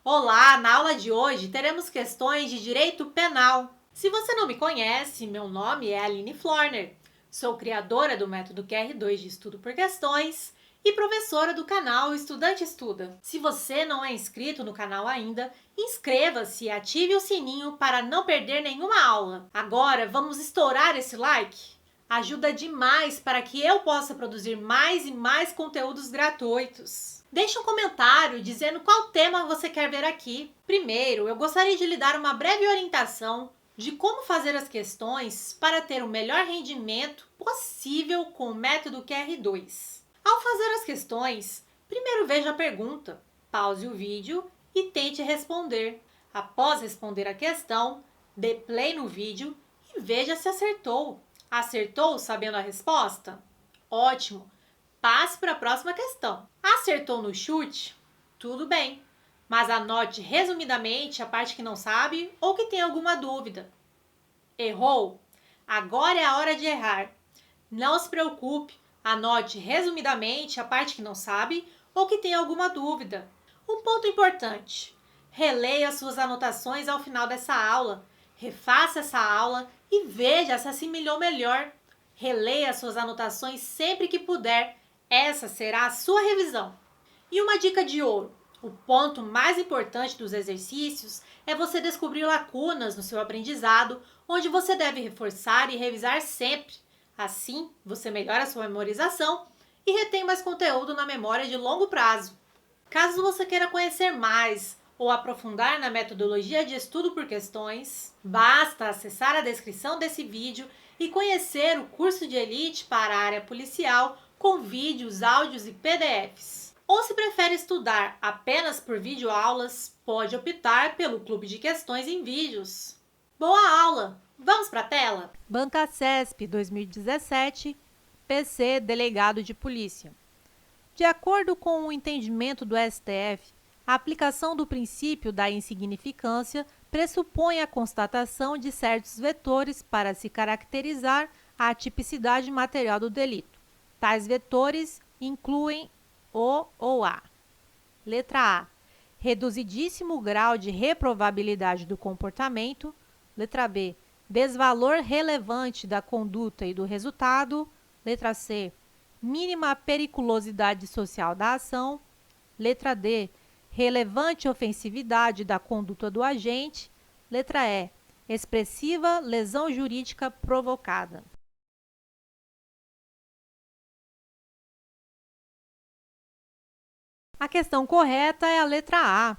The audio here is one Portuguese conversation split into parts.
Olá, na aula de hoje teremos questões de direito penal. Se você não me conhece, meu nome é Aline Florner. Sou criadora do método QR2 de estudo por questões e professora do canal Estudante Estuda. Se você não é inscrito no canal ainda, inscreva-se e ative o sininho para não perder nenhuma aula. Agora vamos estourar esse like? Ajuda demais para que eu possa produzir mais e mais conteúdos gratuitos. Deixe um comentário dizendo qual tema você quer ver aqui. Primeiro, eu gostaria de lhe dar uma breve orientação de como fazer as questões para ter o melhor rendimento possível com o método QR2. Ao fazer as questões, primeiro veja a pergunta, pause o vídeo e tente responder. Após responder a questão, dê play no vídeo e veja se acertou. Acertou sabendo a resposta? Ótimo! Passe para a próxima questão. Acertou no chute? Tudo bem, mas anote resumidamente a parte que não sabe ou que tem alguma dúvida. Errou? Agora é a hora de errar. Não se preocupe, anote resumidamente a parte que não sabe ou que tem alguma dúvida. Um ponto importante: releia suas anotações ao final dessa aula, refaça essa aula e veja se assimilou melhor. Releia suas anotações sempre que puder, essa será a sua revisão. E uma dica de ouro: o ponto mais importante dos exercícios é você descobrir lacunas no seu aprendizado, onde você deve reforçar e revisar sempre. Assim, você melhora a sua memorização e retém mais conteúdo na memória de longo prazo. Caso você queira conhecer mais ou aprofundar na metodologia de estudo por questões, basta acessar a descrição desse vídeo e conhecer o curso de elite para a área policial com vídeos, áudios e PDFs. Ou se prefere estudar apenas por videoaulas, pode optar pelo Clube de Questões em Vídeos. Boa aula! Vamos para a tela? Banca CESP 2017, PC Delegado de Polícia. De acordo com o entendimento do STF, a aplicação do princípio da insignificância pressupõe a constatação de certos vetores para se caracterizar a atipicidade material do delito. Tais vetores incluem o ou a. Letra A. Reduzidíssimo grau de reprovabilidade do comportamento. Letra B. Desvalor relevante da conduta e do resultado. Letra C. Mínima periculosidade social da ação. Letra D. Relevante ofensividade da conduta do agente. Letra E. Expressiva lesão jurídica provocada. A questão correta é a letra A.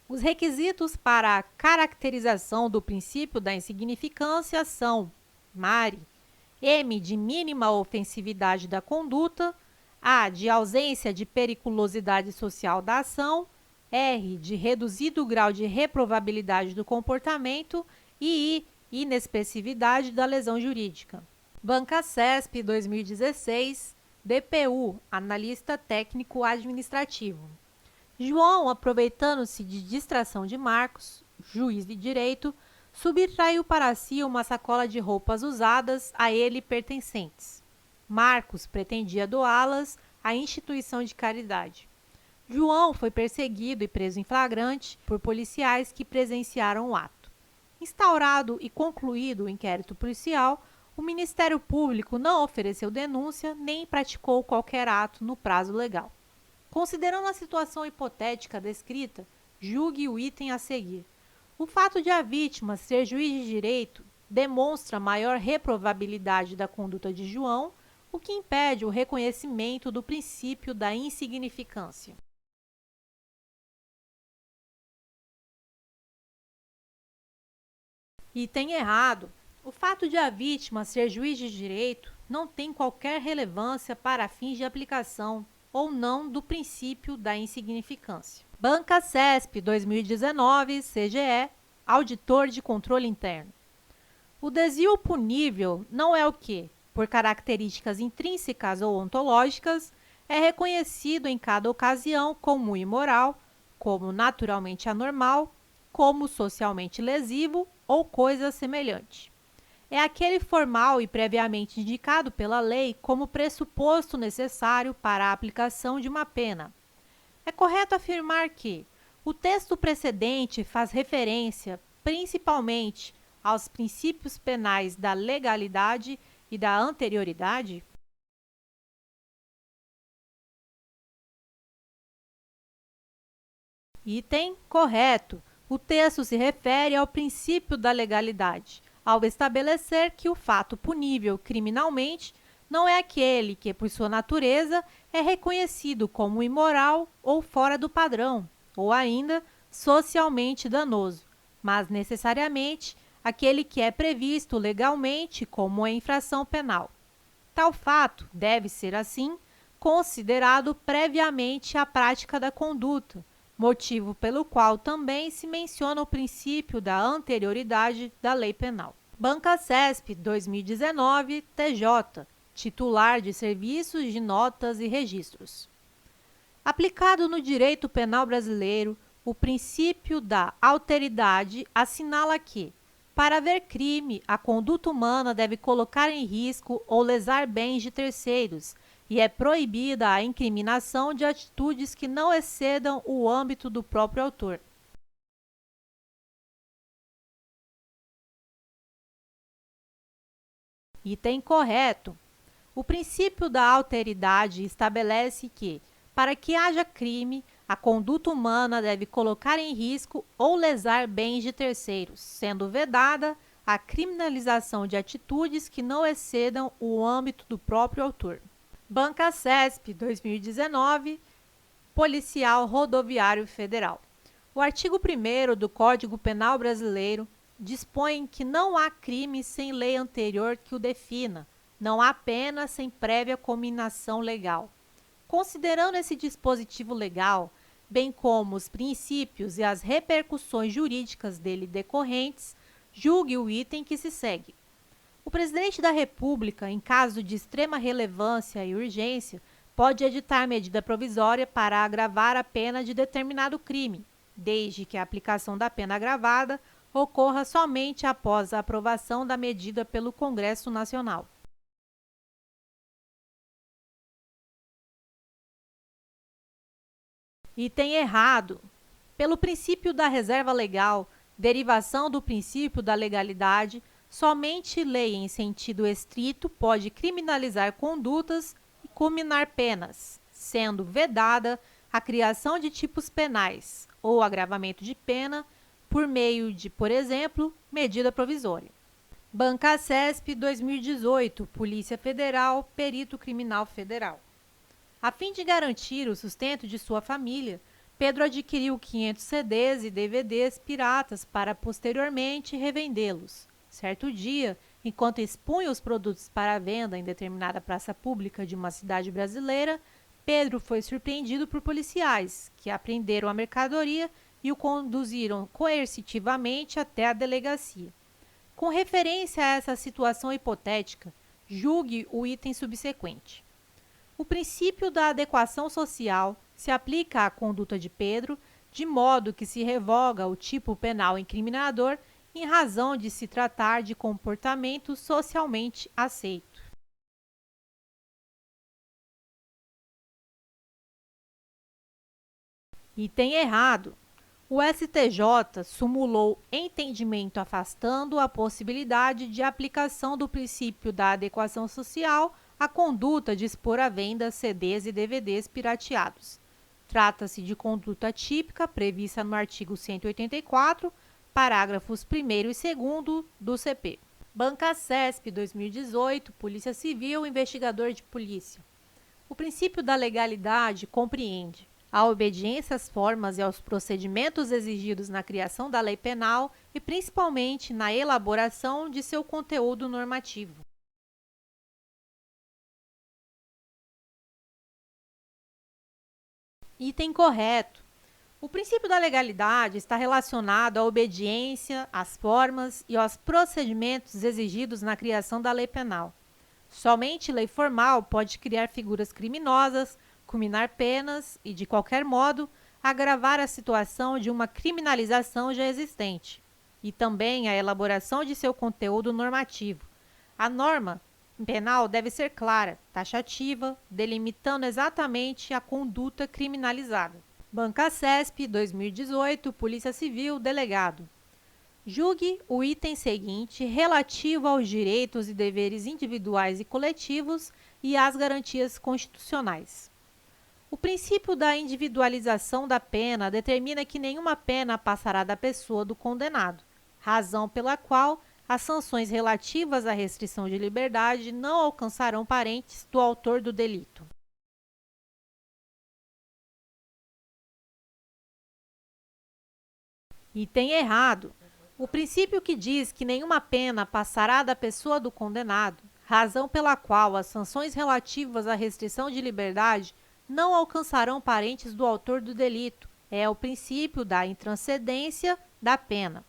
Os requisitos para a caracterização do princípio da insignificância são Mari, M de mínima ofensividade da conduta, A de ausência de periculosidade social da ação, R de reduzido grau de reprovabilidade do comportamento e I, inexpressividade da lesão jurídica. Banca CESP 2016, DPU, analista técnico administrativo. João, aproveitando-se de distração de Marcos, juiz de direito, subtraiu para si uma sacola de roupas usadas a ele pertencentes. Marcos pretendia doá-las à instituição de caridade. João foi perseguido e preso em flagrante por policiais que presenciaram o ato. Instaurado e concluído o inquérito policial, o Ministério Público não ofereceu denúncia nem praticou qualquer ato no prazo legal. Considerando a situação hipotética descrita, julgue o item a seguir. O fato de a vítima ser juiz de direito demonstra maior reprovabilidade da conduta de João, o que impede o reconhecimento do princípio da insignificância. Item errado. O fato de a vítima ser juiz de direito não tem qualquer relevância para fins de aplicação ou não do princípio da insignificância. Banca CESP 2019, CGE, Auditor de Controle Interno. O desvio punível não é o que, por características intrínsecas ou ontológicas, é reconhecido em cada ocasião como imoral, como naturalmente anormal, como socialmente lesivo ou coisa semelhante. É aquele formal e previamente indicado pela lei como pressuposto necessário para a aplicação de uma pena. É correto afirmar que O texto precedente faz referência, principalmente, aos princípios penais da legalidade e da anterioridade? Item correto. O texto se refere ao princípio da legalidade, ao estabelecer que o fato punível criminalmente não é aquele que, por sua natureza, é reconhecido como imoral ou fora do padrão, ou ainda socialmente danoso, mas necessariamente aquele que é previsto legalmente como uma infração penal. Tal fato deve ser, assim, considerado previamente à prática da conduta, motivo pelo qual também se menciona o princípio da anterioridade da lei penal. Banca CESP 2019, TJ, titular de serviços de notas e registros. Aplicado no direito penal brasileiro, o princípio da alteridade assinala que, para haver crime, a conduta humana deve colocar em risco ou lesar bens de terceiros, e é proibida a incriminação de atitudes que não excedam o âmbito do próprio autor. Item correto. O princípio da alteridade estabelece que, para que haja crime, a conduta humana deve colocar em risco ou lesar bens de terceiros, sendo vedada a criminalização de atitudes que não excedam o âmbito do próprio autor. Banca CESP 2019, Policial Rodoviário Federal. O artigo 1º do Código Penal Brasileiro dispõe que não há crime sem lei anterior que o defina, não há pena sem prévia cominação legal. Considerando esse dispositivo legal, bem como os princípios e as repercussões jurídicas dele decorrentes, julgue o item que se segue. O presidente da República, em caso de extrema relevância e urgência, pode editar medida provisória para agravar a pena de determinado crime, desde que a aplicação da pena agravada ocorra somente após a aprovação da medida pelo Congresso Nacional. Item errado. Pelo princípio da reserva legal, derivação do princípio da legalidade, somente lei em sentido estrito pode criminalizar condutas e culminar penas, sendo vedada a criação de tipos penais ou agravamento de pena por meio de, por exemplo, medida provisória. Banca CESP 2018, Polícia Federal, Perito Criminal Federal. A fim de garantir o sustento de sua família, Pedro adquiriu 500 CDs e DVDs piratas para posteriormente revendê-los. Certo dia, enquanto expunha os produtos para venda em determinada praça pública de uma cidade brasileira, Pedro foi surpreendido por policiais, que apreenderam a mercadoria e o conduziram coercitivamente até a delegacia. Com referência a essa situação hipotética, julgue o item subsequente. O princípio da adequação social se aplica à conduta de Pedro, de modo que se revoga o tipo penal incriminador em razão de se tratar de comportamento socialmente aceito. Item errado. O STJ sumulou entendimento afastando a possibilidade de aplicação do princípio da adequação social à conduta de expor à venda CDs e DVDs pirateados. Trata-se de conduta típica prevista no artigo 184, parágrafos 1º e 2º do CP. Banca CESP 2018, Polícia Civil, Investigador de Polícia. O princípio da legalidade compreende a obediência às formas e aos procedimentos exigidos na criação da lei penal e principalmente na elaboração de seu conteúdo normativo. Item correto. O princípio da legalidade está relacionado à obediência, às formas e aos procedimentos exigidos na criação da lei penal. Somente lei formal pode criar figuras criminosas, culminar penas e, de qualquer modo, agravar a situação de uma criminalização já existente, e também a elaboração de seu conteúdo normativo. A norma penal deve ser clara, taxativa, delimitando exatamente a conduta criminalizada. Banca CESP, 2018, Polícia Civil, delegado. Julgue o item seguinte relativo aos direitos e deveres individuais e coletivos e às garantias constitucionais. O princípio da individualização da pena determina que nenhuma pena passará da pessoa do condenado, razão pela qual as sanções relativas à restrição de liberdade não alcançarão parentes do autor do delito. Item errado. O princípio que diz que nenhuma pena passará da pessoa do condenado, razão pela qual as sanções relativas à restrição de liberdade não alcançarão parentes do autor do delito, é o princípio da intranscendência da pena.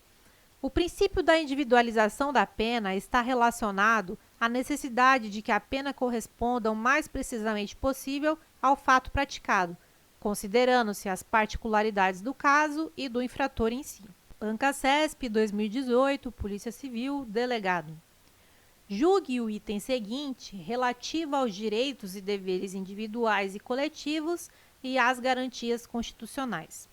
O princípio da individualização da pena está relacionado à necessidade de que a pena corresponda o mais precisamente possível ao fato praticado, considerando-se as particularidades do caso e do infrator em si. Banca CESP, 2018, Polícia Civil, delegado. Julgue o item seguinte relativo aos direitos e deveres individuais e coletivos e às garantias constitucionais.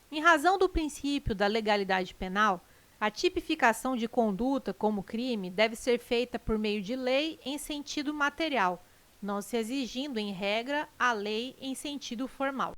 Em razão do princípio da legalidade penal, a tipificação de conduta como crime deve ser feita por meio de lei em sentido material, não se exigindo, em regra, a lei em sentido formal.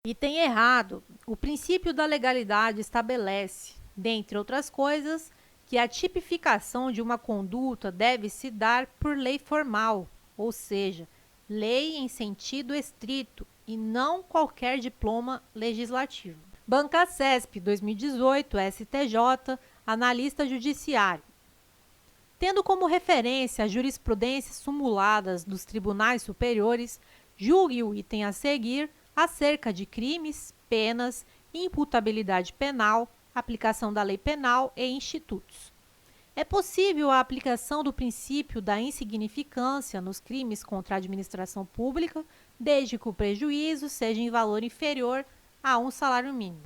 Item errado. O princípio da legalidade estabelece, dentre outras coisas, que a tipificação de uma conduta deve se dar por lei formal, ou seja, lei em sentido estrito e não qualquer diploma legislativo. Banca CESP, 2018, STJ, analista judiciário. Tendo como referência as jurisprudências sumuladas dos tribunais superiores, julgue o item a seguir acerca de crimes, penas, imputabilidade penal, aplicação da lei penal e institutos. É possível a aplicação do princípio da insignificância nos crimes contra a administração pública, desde que o prejuízo seja em valor inferior a um salário mínimo.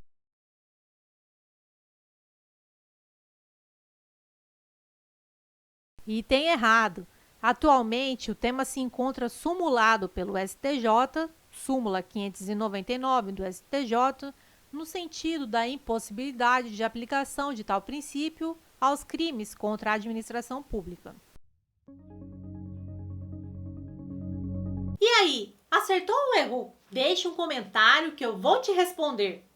Item errado. Atualmente, o tema se encontra sumulado pelo STJ, súmula 599 do STJ, no sentido da impossibilidade de aplicação de tal princípio aos crimes contra a administração pública. E aí, acertou ou errou? Deixe um comentário que eu vou te responder.